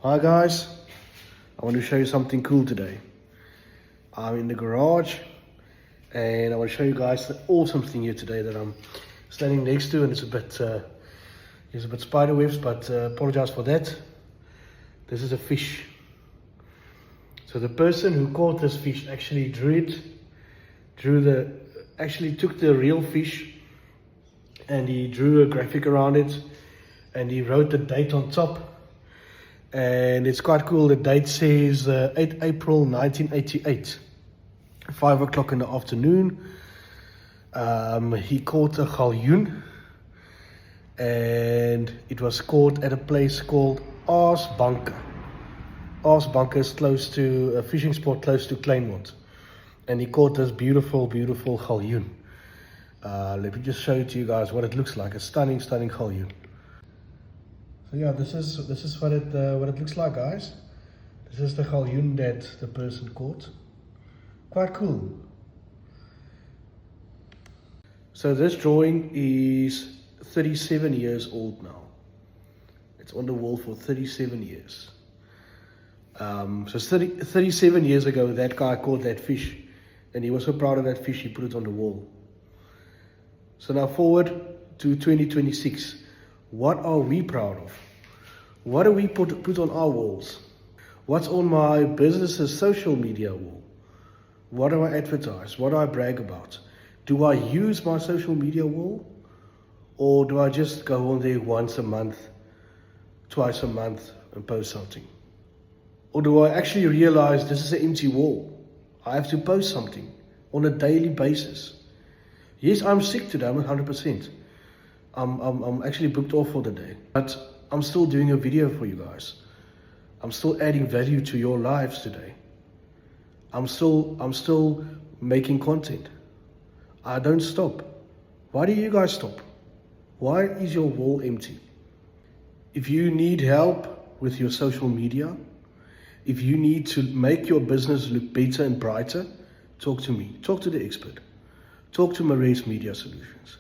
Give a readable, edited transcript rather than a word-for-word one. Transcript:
Hi guys, I want to show you something cool today. I'm in the garage and I want to show you guys the awesome thing here today that I'm standing next to, and it's a bit spider webs, but apologize for that. This is a fish. So the person who caught this fish actually actually took the real fish and he drew a graphic around it and he wrote the date on top. And it's quite cool. The date says 8 April 1988, 5 o'clock in the afternoon. He caught a galjoen, and it was caught at a place called Aasbanke. Aasbanke is close to a fishing spot close to Kleinmond, and he caught this beautiful galjoen. Let me just show it to you guys what it looks like. A stunning galjoen. So yeah, this is what it looks like, guys. This is the galjoen that the person caught. Quite cool. So this drawing is 37 years old now. It's on the wall for 37 years. So 37 years ago, that guy caught that fish, and he was so proud of that fish, he put it on the wall. So now forward to 2026. What are we proud of? What do we put on our walls? What's on my business's social media wall? What do I advertise? What do I brag about? Do I use my social media wall? Or do I just go on there once a month, twice a month and post something? Or do I actually realize this is an empty wall? I have to post something on a daily basis. Yes, I'm sick today, I'm 100%. I'm actually booked off for the day, but I'm still doing a video for you guys. I'm still adding value to your lives today. I'm still making content. I don't stop. Why do you guys stop? Why is your wall empty? If you need help with your social media, if you need to make your business look better and brighter, talk to me. Talk to the expert. Talk to Marais Media Solutions.